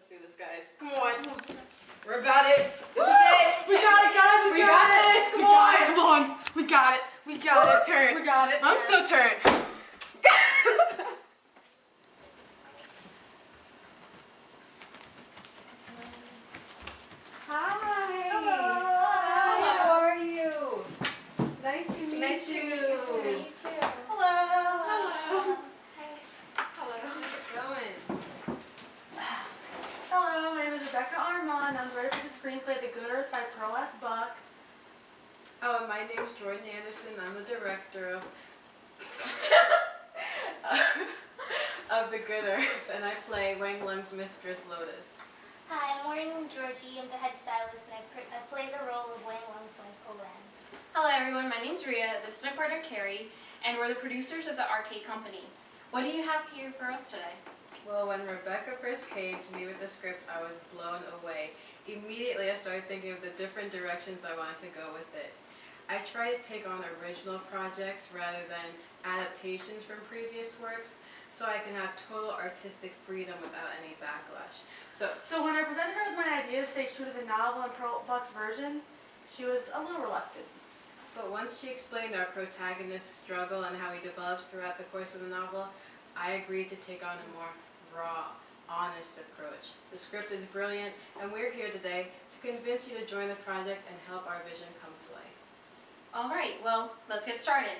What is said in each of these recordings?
Let's do this, guys. Come on. We're about it. This is it. We got it, guys. We got this. Come on. Come on. We got it. We got it. Turn. We got it. I'm so turned. Hi. Hello. Hi. How are you? Nice to meet you. Nice to meet you too. Hello. Hello. Hello. How's it going? Hello. My name is Rebecca Armand. I'm the writer for the screenplay The Good Earth by Pearl S. Buck. Oh, my name is Jhordanne Anderson. I'm the director of of The Good Earth, and I play Wang Lung's mistress, Lotus. Hi, I'm Moreen Georgie. I'm the head stylist, and I play the role of Wang Lung's wife, Olan. Hello everyone, my name's Riya, this is my partner Keri, and we're the producers of the Arcade Company. What do you have here for us today? Well, when Rebecca first came to me with the script, I was blown away. Immediately I started thinking of the different directions I wanted to go with it. I try to take on original projects rather than adaptations from previous works, so I can have total artistic freedom without any backlash. So when I presented her with my ideas, stayed true to the novel and Pearl Buck's version, she was a little reluctant. But once she explained our protagonist's struggle and how he develops throughout the course of the novel, I agreed to take on a more raw, honest approach. The script is brilliant, and we're here today to convince you to join the project and help our vision come to life. Alright, well, let's get started.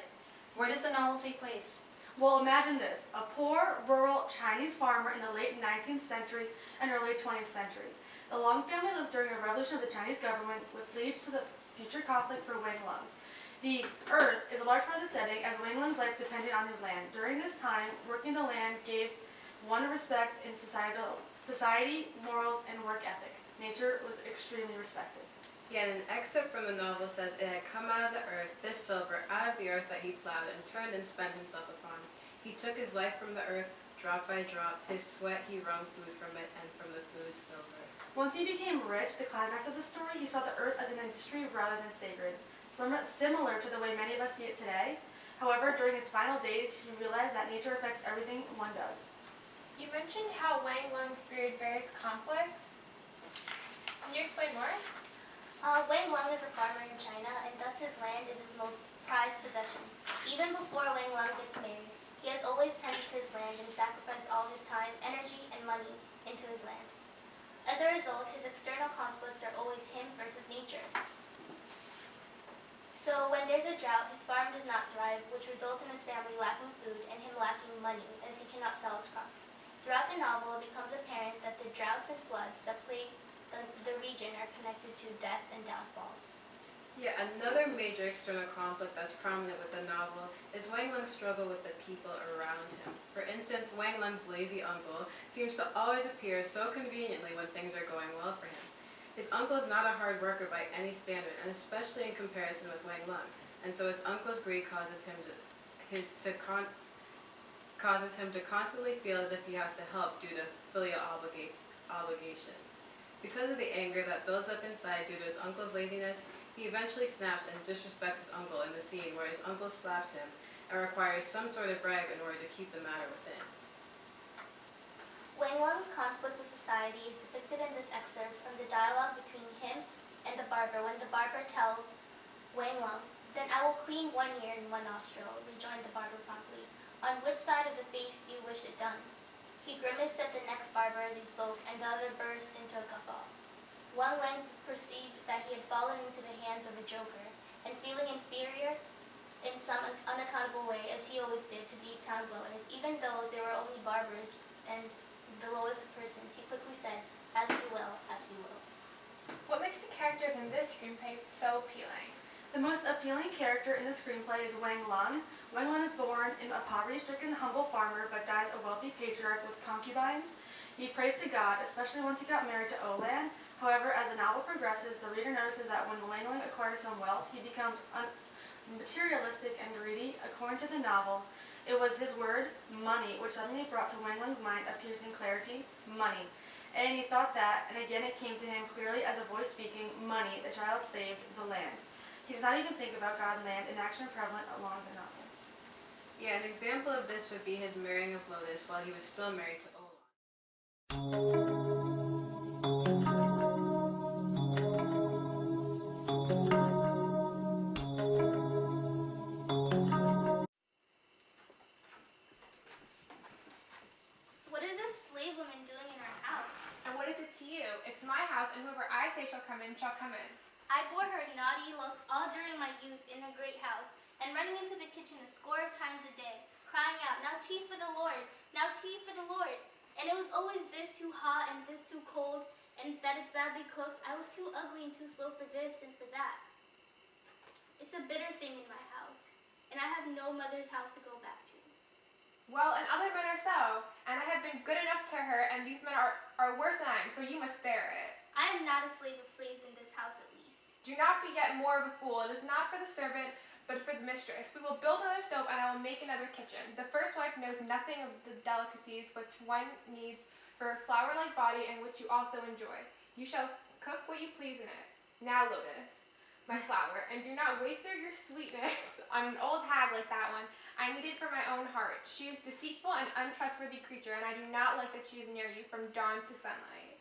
Where does the novel take place? Well, imagine this, a poor, rural Chinese farmer in the late 19th century and early 20th century. The Lung family lives during a revolution of the Chinese government, which leads to the future conflict for Wang Lung. The earth is a large part of the setting, as Wang Lung's life depended on his land. During this time, working the land gave one respect in society, morals, and work ethic. Nature was extremely respected. Yet an excerpt from the novel says it had come out of the earth, this silver, out of the earth that he plowed and turned and spent himself upon. He took his life from the earth, drop by drop, his sweat he wrung food from it, and from the food silver. Once he became rich, the climax of the story, he saw the earth as an industry rather than sacred, similar to the way many of us see it today. However, during his final days, he realized that nature affects everything one does. You mentioned how Wang Lung experienced various conflicts. Can you explain more? Wang Lung is a farmer in China, and thus his land is his most prized possession. Even before Wang Lung gets married, he has always tended to his land and sacrificed all his time, energy, and money into his land. As a result, his external conflicts are always him versus nature. So when there's a drought, his farm does not thrive, which results in his family lacking food and him lacking money, as he cannot sell his crops. Throughout the novel, it becomes apparent that the droughts and floods that plague the region are connected to death and downfall. Yeah, another major external conflict that's prominent with the novel is Wang Lung's struggle with the people around him. For instance, Wang Lung's lazy uncle seems to always appear so conveniently when things are going well for him. His uncle is not a hard worker by any standard, and especially in comparison with Wang Lung, and so his uncle's greed causes him to constantly feel as if he has to help due to filial obligations. Because of the anger that builds up inside due to his uncle's laziness, he eventually snaps and disrespects his uncle in the scene where his uncle slaps him and requires some sort of bribe in order to keep the matter within. Wang Lung's conflict with society is depicted in this excerpt from the dialogue between him and the barber when the barber tells Wang Lung, "Then I will clean one ear and one nostril," rejoined the barber promptly. "On which side of the face do you wish it done?" He grimaced at the next barber as he spoke, and the other burst into a guffaw. Wang Lung perceived that he had fallen into the hands of a joker, and feeling inferior in some unaccountable way, as he always did to these town dwellers, even though they were only barbers and the lowest of persons, he quickly said, "As you will, as you will." What makes the characters in this screenplay so appealing? The most appealing character in the screenplay is Wang Lung. Wang Lung is born in a poverty-stricken, humble farmer, but dies a wealthy patriarch with concubines. He prays to God, especially once he got married to Olan. However, as the novel progresses, the reader notices that when Wang Lung acquires some wealth, he becomes materialistic and greedy. According to the novel, it was his word, money, which suddenly brought to Wang Lung's mind a piercing clarity, money. And he thought that, and again it came to him clearly as a voice speaking, money, the child saved the land. He does not even think about God and land, an action prevalent along the novel. Yeah, an example of this would be his marrying of Lotus while he was still married to Olan. women doing in our house? And what is it to you? It's my house, and whoever I say shall come in, shall come in. I bore her naughty looks all during my youth in her great house, and running into the kitchen a score of times a day, crying out, "Now tea for the Lord, now tea for the Lord." And it was always this too hot and this too cold, and that is badly cooked. I was too ugly and too slow for this and for that. It's a bitter thing in my house, and I have no mother's house to go back to. Well, and other men are so, and I have been good enough to her, and these men are worse than I am, so you must bear it. I am not a slave of slaves in this house at least. Do not be yet more of a fool. It is not for the servant, but for the mistress. We will build another stove, and I will make another kitchen. The first wife knows nothing of the delicacies which one needs for a flower-like body, and which you also enjoy. You shall cook what you please in it. Now, Lotus, my flower, and do not waste your sweetness on an old hag like that one. I need it for my own heart. She is deceitful and untrustworthy creature, and I do not like that she is near you from dawn to sunlight.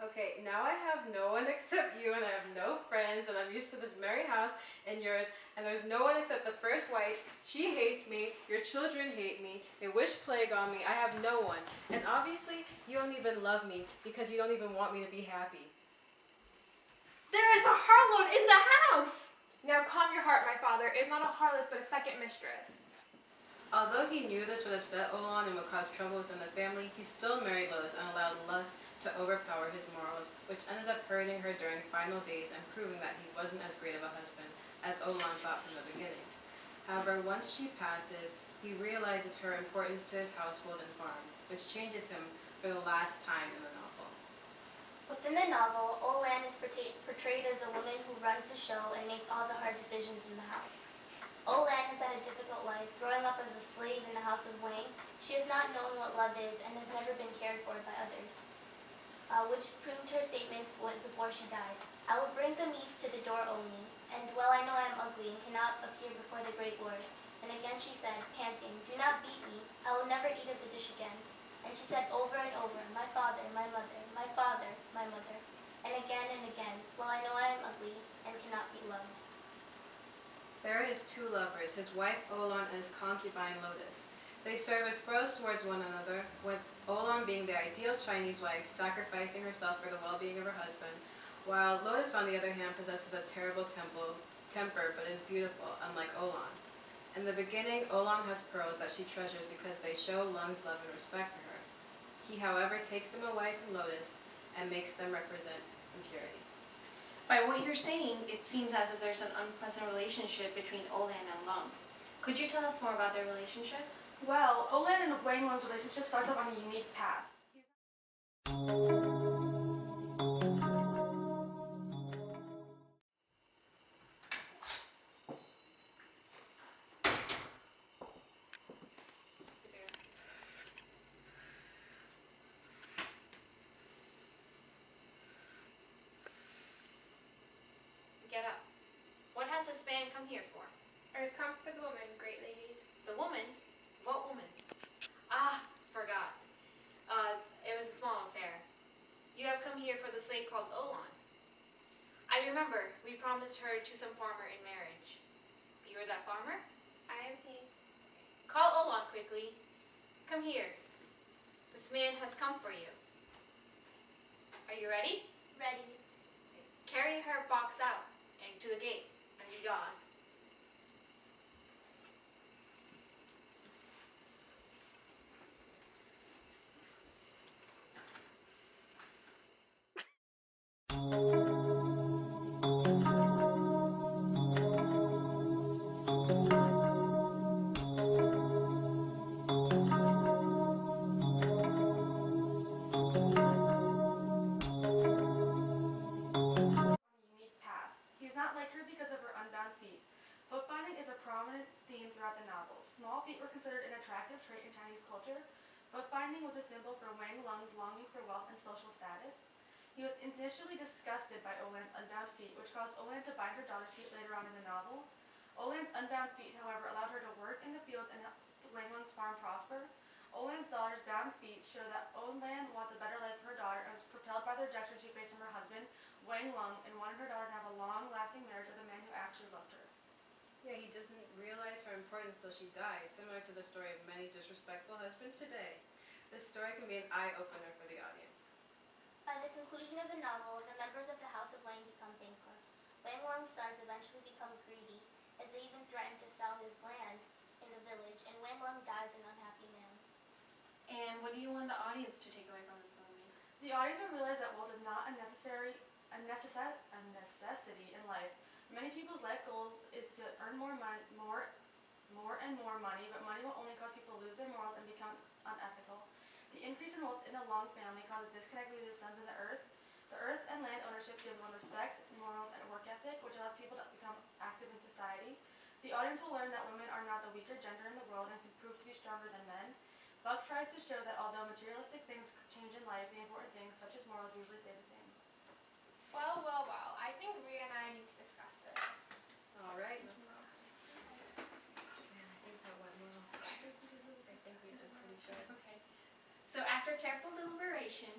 Okay, now I have no one except you, and I have no friends, and I'm used to this merry house and yours, and there's no one except the first wife. She hates me, your children hate me, they wish plague on me, I have no one. And obviously, you don't even love me, because you don't even want me to be happy. There is a harlot in the house! Now calm your heart, my father. It is not a harlot, but a second mistress. Although he knew this would upset Olan and would cause trouble within the family, he still married Lotus and allowed lust to overpower his morals, which ended up hurting her during final days and proving that he wasn't as great of a husband as Olan thought from the beginning. However, once she passes, he realizes her importance to his household and farm, which changes him for the last time in the novel. Within the novel, Olan is portrayed as a woman who runs the show and makes all the hard decisions in the house. Olan has had a difficult life. Growing up as a slave in the house of Wang, she has not known what love is and has never been cared for by others, which proved her statements before she died. "I will bring the meats to the door only, and well I know I am ugly and cannot appear before the great Lord." And again she said, panting, "Do not beat me. I will never eat of the dish again." And she said over and over, "My father, my mother, my father, my mother." And again, "Well I know I am ugly and cannot be loved." There are his two lovers, his wife Olan and his concubine Lotus. They serve as foes towards one another, with Olan being the ideal Chinese wife, sacrificing herself for the well-being of her husband, while Lotus, on the other hand, possesses a terrible temper but is beautiful, unlike Olan. In the beginning, Olan has pearls that she treasures because they show Lung's love and respect for her. He, however, takes them away from Lotus and makes them represent impurity. By what you're saying, it seems as if there's an unpleasant relationship between Olan and Lung. Could you tell us more about their relationship? Well, Olan and Wang Lung's relationship starts off on a unique path. Get up. What has this man come here for? I have come for the woman, great lady. The woman? What woman? Ah, forgot. It was a small affair. You have come here for the slave called Olan. I remember, we promised her to some farmer in marriage. You are that farmer? I am he. Call Olan quickly. Come here. This man has come for you. Are you ready? Ready. Carry her box out and to the gate and be gone. Because of her unbound feet. Foot binding is a prominent theme throughout the novel. Small feet were considered an attractive trait in Chinese culture. Foot binding was a symbol for Wang Lung's longing for wealth and social status. He was initially disgusted by Olan's unbound feet, which caused Olan to bind her daughter's feet later on in the novel. Olan's unbound feet, however, allowed her to work in the fields and help Wang Lung's farm prosper. Olan's daughter's bound feet show that Olan wants a better life for her daughter and was propelled by the rejection she faced from her husband, Wang Lung, and wanted her daughter to have a long-lasting marriage with a man who actually loved her. Yeah, he doesn't realize her importance till she dies, similar to the story of many disrespectful husbands today. This story can be an eye-opener for the audience. By the conclusion of the novel, the members of the House of Wang become bankrupt. Wang Lung's sons eventually become greedy, as they even threaten to sell his land in the village, and Wang Lung dies an unhappy man. And what do you want the audience to take away from this movie? The audience will realize that wealth is not a necessity in life. Many people's life goals is to earn more money, more money, but money will only cause people to lose their morals and become unethical. The increase in wealth in a Long family causes disconnect between the sons and the earth. The earth and land ownership gives one respect, morals, and work ethic, which allows people to become active in society. The audience will learn that women are not the weaker gender in the world and can prove to be stronger than men. Buck tries to show that although materialistic things change in life, the important things, such as morals, usually stay the same. Well, well, well. I think Riya and I need to discuss this. All right. Man, I think that went well. I think we did pretty good. Okay. So after careful deliberation,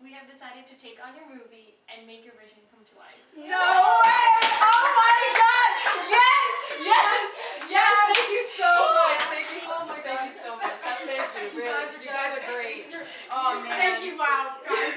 we have decided to take on your movie and make your vision come to life. No way! Oh my God! Yes! Yes! Yes! Thank you so much. Thank you so much. Thank you so much. Thank you. Really, you guys are great. Oh man. Thank you, wow, guys.